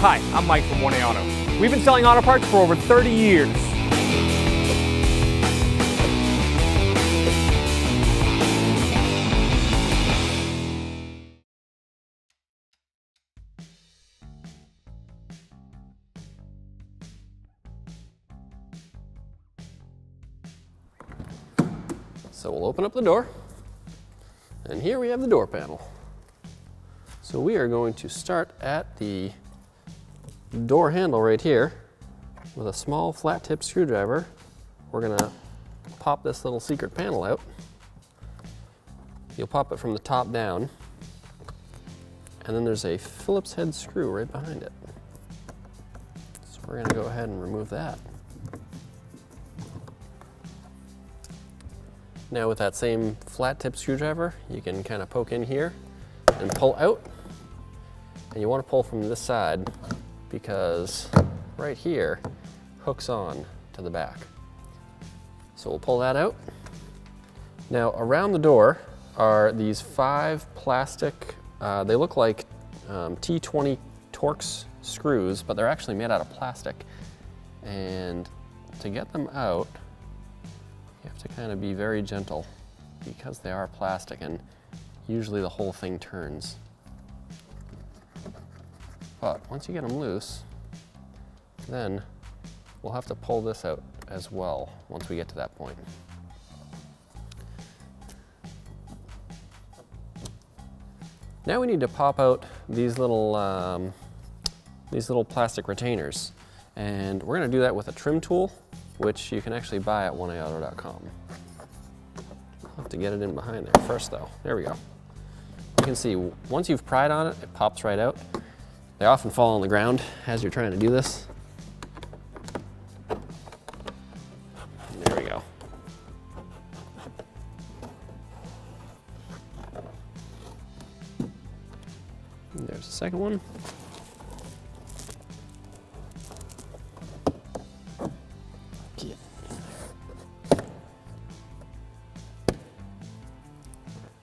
Hi, I'm Mike from 1A Auto. We've been selling auto parts for over 30 years. So we'll open up the door, and here we have the door panel. So we are going to start at the door handle right here with a small flat tip screwdriver. We're gonna pop this little secret panel out. You'll pop it from the top down, and then there's a Phillips head screw right behind it. So we're gonna go ahead and remove that. Now with that same flat tip screwdriver, you can kind of poke in here and pull out. And you want to pull from this side because right here hooks on to the back. So we'll pull that out. Now around the door are these 5 plastic, they look like T20 Torx screws, but they're actually made out of plastic. And to get them out, you have to kind of be very gentle because they are plastic and usually the whole thing turns. But once you get them loose, then we'll have to pull this out as well once we get to that point. Now we need to pop out these little plastic retainers. And we're gonna do that with a trim tool, which you can actually buy at 1aauto.com. I'll have to get it in behind there first though. There we go. You can see once you've pried on it, it pops right out. They often fall on the ground as you're trying to do this. There we go. There's the second one.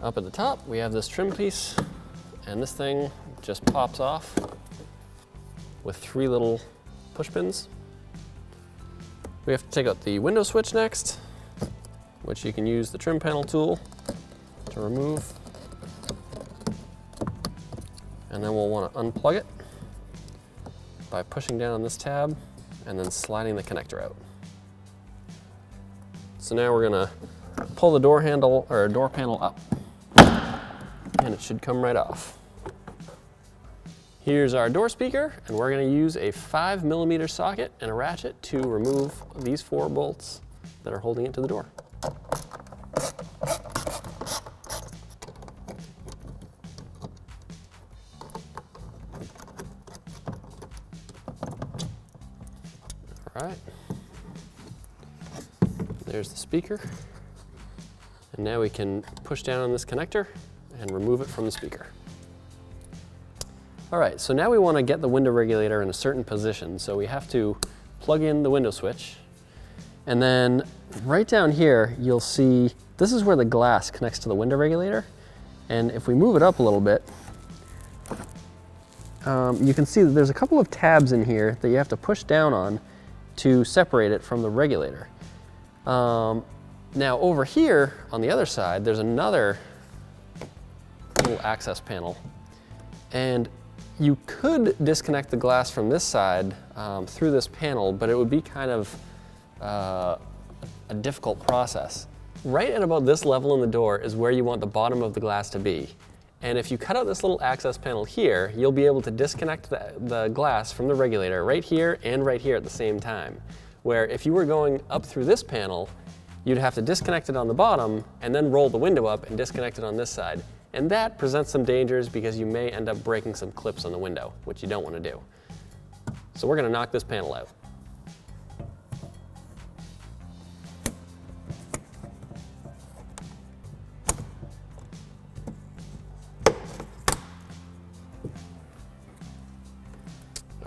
Up at the top, we have this trim piece, and this thing just pops off with 3 little push pins. We have to take out the window switch next, which you can use the trim panel tool to remove. And then we'll want to unplug it by pushing down on this tab and then sliding the connector out. So now we're gonna pull the door handle or door panel up, and it should come right off. Here's our door speaker, and we're going to use a 5mm socket and a ratchet to remove these 4 bolts that are holding it to the door. All right, there's the speaker, and now we can push down on this connector and remove it from the speaker. All right, so now we want to get the window regulator in a certain position. So we have to plug in the window switch. And then right down here, you'll see, this is where the glass connects to the window regulator. And if we move it up a little bit, you can see that there's a couple of tabs in here that you have to push down on to separate it from the regulator. Now over here on the other side, there's another little access panel. And you could disconnect the glass from this side through this panel, but it would be kind of a difficult process. Right at about this level in the door is where you want the bottom of the glass to be. And if you cut out this little access panel here, you'll be able to disconnect the glass from the regulator right here and right here at the same time. Where if you were going up through this panel, you'd have to disconnect it on the bottom and then roll the window up and disconnect it on this side. And that presents some dangers because you may end up breaking some clips on the window, which you don't want to do. So we're going to knock this panel out.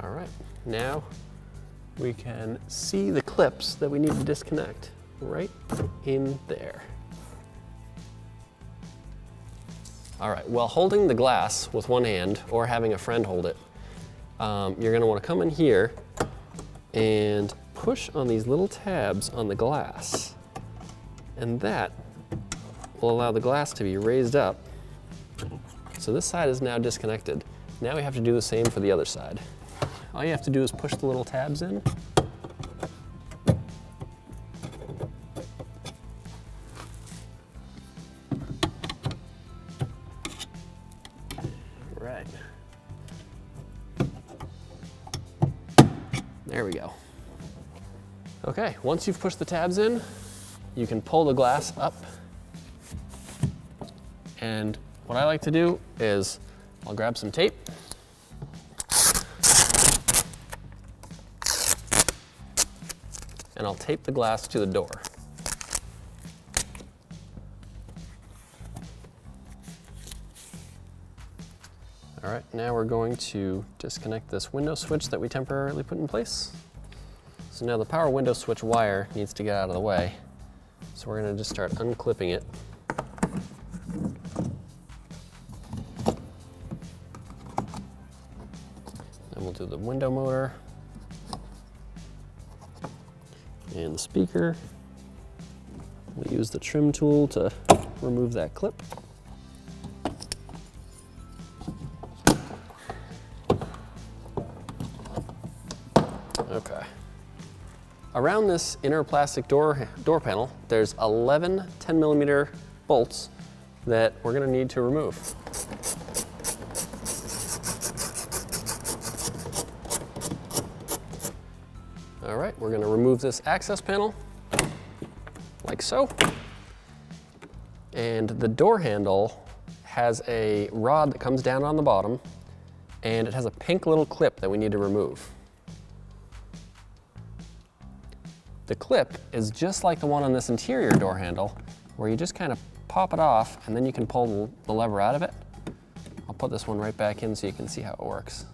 All right, now we can see the clips that we need to disconnect right in there. All right, while holding the glass with one hand or having a friend hold it, you're gonna wanna come in here and push on these little tabs on the glass. And that will allow the glass to be raised up. So this side is now disconnected. Now we have to do the same for the other side. All you have to do is push the little tabs in. Right. There we go. Okay, once you've pushed the tabs in, you can pull the glass up. And what I like to do is I'll grab some tape. And I'll tape the glass to the door. All right, now we're going to disconnect this window switch that we temporarily put in place. So now the power window switch wire needs to get out of the way. So we're gonna just start unclipping it. Then we'll do the window motor and the speaker. We'll use the trim tool to remove that clip. Okay. Around this inner plastic door panel, there's 11 10mm bolts that we're gonna need to remove. All right, we're gonna remove this access panel, like so. And the door handle has a rod that comes down on the bottom, and it has a pink little clip that we need to remove. The clip is just like the one on this interior door handle, where you just kind of pop it off and then you can pull the lever out of it. I'll put this one right back in so you can see how it works.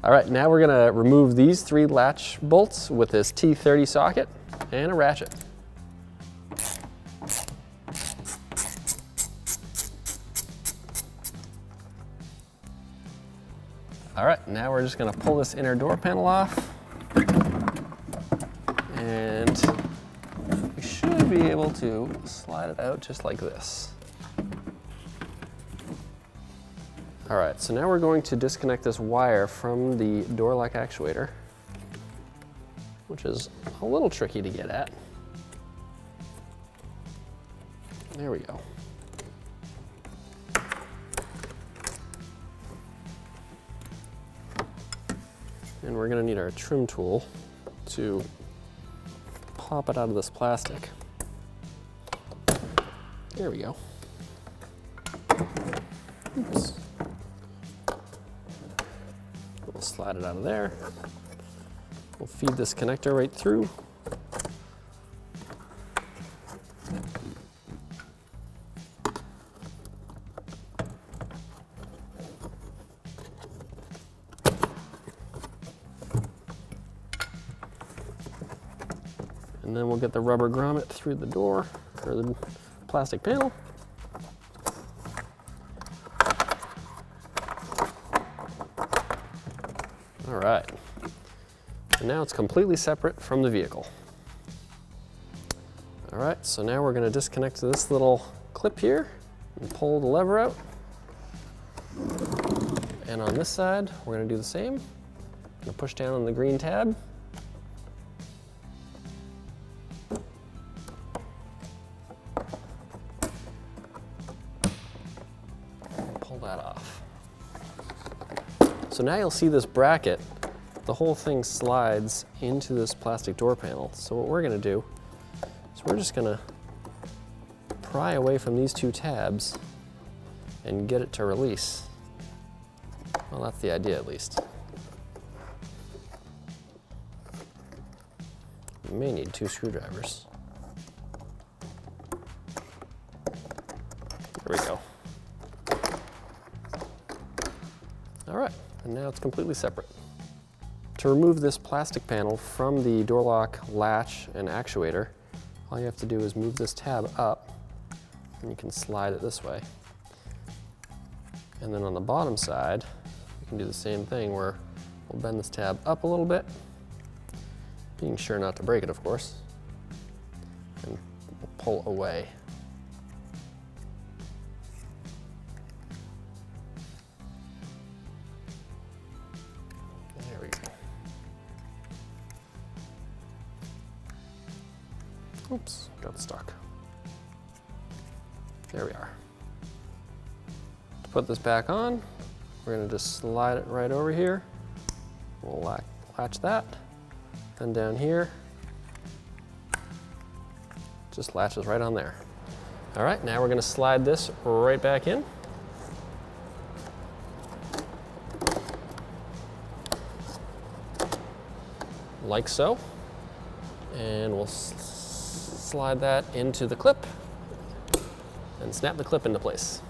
All right, now we're gonna remove these 3 latch bolts with this T30 socket and a ratchet. All right, now we're just gonna pull this inner door panel off, and we should be able to slide it out just like this. All right, so now we're going to disconnect this wire from the door lock actuator, which is a little tricky to get at. There we go. And we're gonna need our trim tool to pop it out of this plastic. There we go. Oops. We'll slide it out of there. We'll feed this connector right through. And then we'll get the rubber grommet through the door, or the plastic panel. All right, and now it's completely separate from the vehicle. All right, so now we're gonna disconnect this little clip here and pull the lever out. And on this side, we're gonna do the same. I'm gonna push down on the green tab. That off. So now you'll see this bracket, the whole thing slides into this plastic door panel. So what we're gonna do is we're just gonna pry away from these 2 tabs and get it to release. Well, that's the idea at least. You may need 2 screwdrivers. There we go. All right, and now it's completely separate. To remove this plastic panel from the door lock latch and actuator, all you have to do is move this tab up and you can slide it this way. And then on the bottom side, you can do the same thing where we'll bend this tab up a little bit, being sure not to break it, of course, and we'll pull away. There we go. Oops, got stuck. There we are. To put this back on, we're going to just slide it right over here. We'll latch that. Then down here, just latches right on there. All right, now we're going to slide this right back in. Like so. And we'll slide that into the clip and snap the clip into place.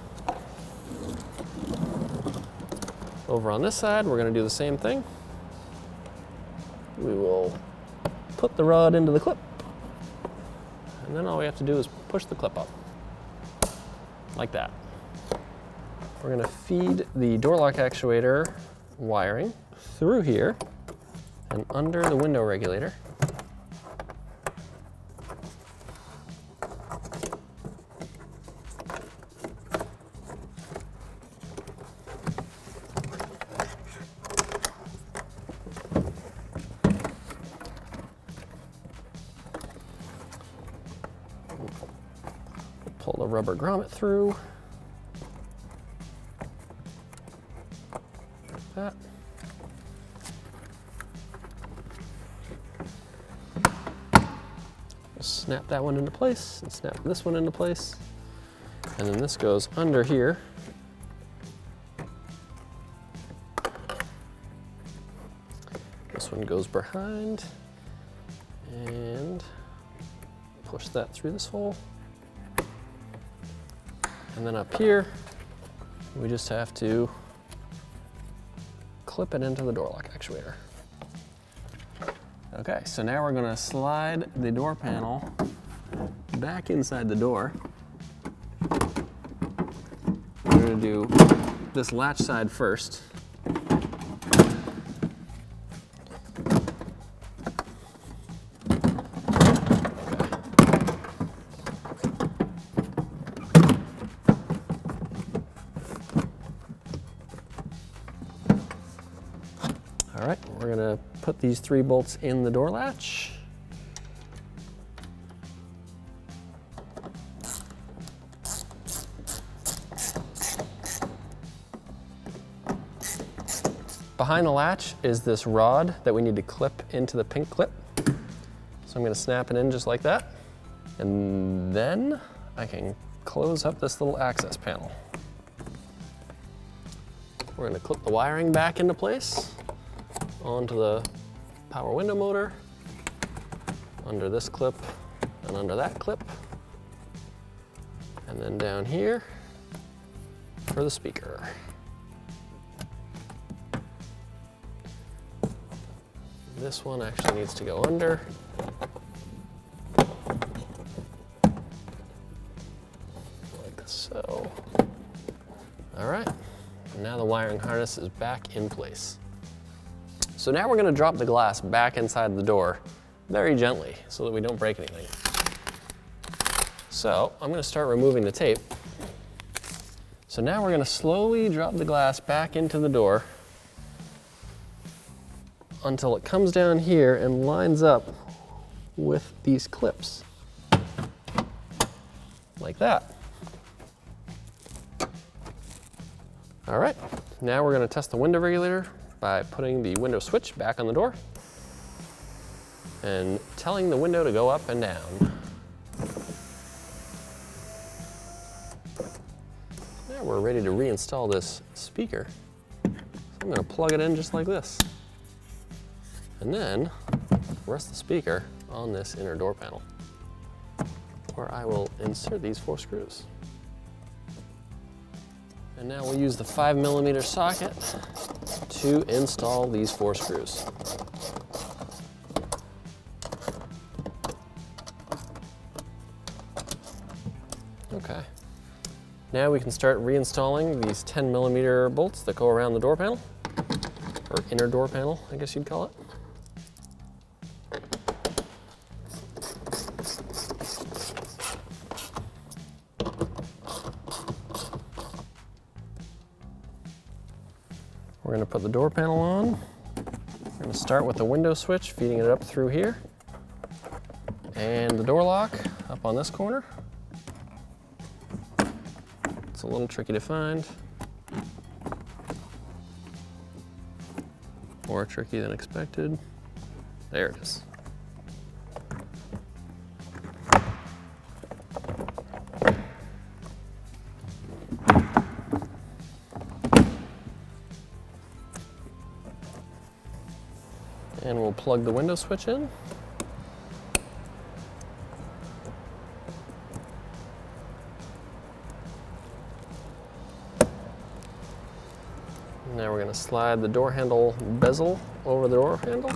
Over on this side, we're going to do the same thing. We will put the rod into the clip, and then all we have to do is push the clip up, like that. We're going to feed the door lock actuator wiring through here and under the window regulator. Pull the rubber grommet through, like that. Snap that one into place and snap this one into place. And then this goes under here. This one goes behind and push that through this hole. And then up here, we just have to clip it into the door lock actuator. Okay, so now we're going to slide the door panel back inside the door. We're going to do this latch side first. All right, we're going to put these 3 bolts in the door latch. Behind the latch is this rod that we need to clip into the pink clip. So I'm going to snap it in just like that. And then I can close up this little access panel. We're going to clip the wiring back into place onto the power window motor, under this clip and under that clip, and then down here for the speaker. This one actually needs to go under. Like so. All right, now the wiring harness is back in place. So now we're going to drop the glass back inside the door very gently so that we don't break anything. So I'm going to start removing the tape. So now we're going to slowly drop the glass back into the door until it comes down here and lines up with these clips. Like that. All right, now we're going to test the window regulator by putting the window switch back on the door and telling the window to go up and down. Now we're ready to reinstall this speaker. So I'm going to plug it in just like this. And then rest the speaker on this inner door panel, where I will insert these 4 screws. And now we'll use the 5mm socket to install these 4 screws. Okay, Now we can start reinstalling these 10mm bolts that go around the door panel, or inner door panel, I guess you'd call it. We're going to put the door panel on. We're going to start with the window switch, feeding it up through here, and the door lock up on this corner. It's a little tricky to find, more tricky than expected. There it is. And we'll plug the window switch in. Now we're going to slide the door handle bezel over the door handle.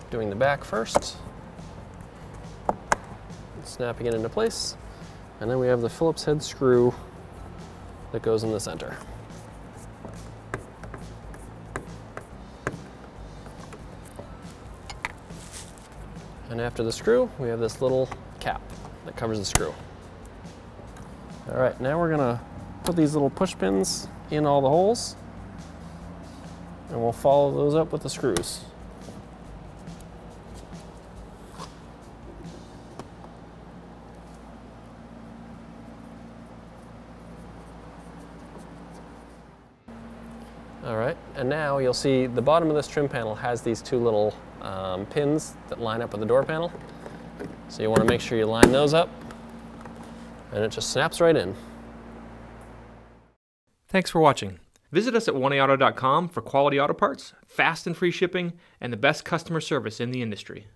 Doing the back first. Snapping it into place. And then we have the Phillips head screw that goes in the center. And after the screw, we have this little cap that covers the screw. All right, now we're gonna put these little push pins in all the holes, and we'll follow those up with the screws. All right, and now you'll see the bottom of this trim panel has these two little pins that line up with the door panel. So you want to make sure you line those up, and it just snaps right in. Thanks for watching. Visit us at oneauto.com for quality auto parts, fast and free shipping, and the best customer service in the industry.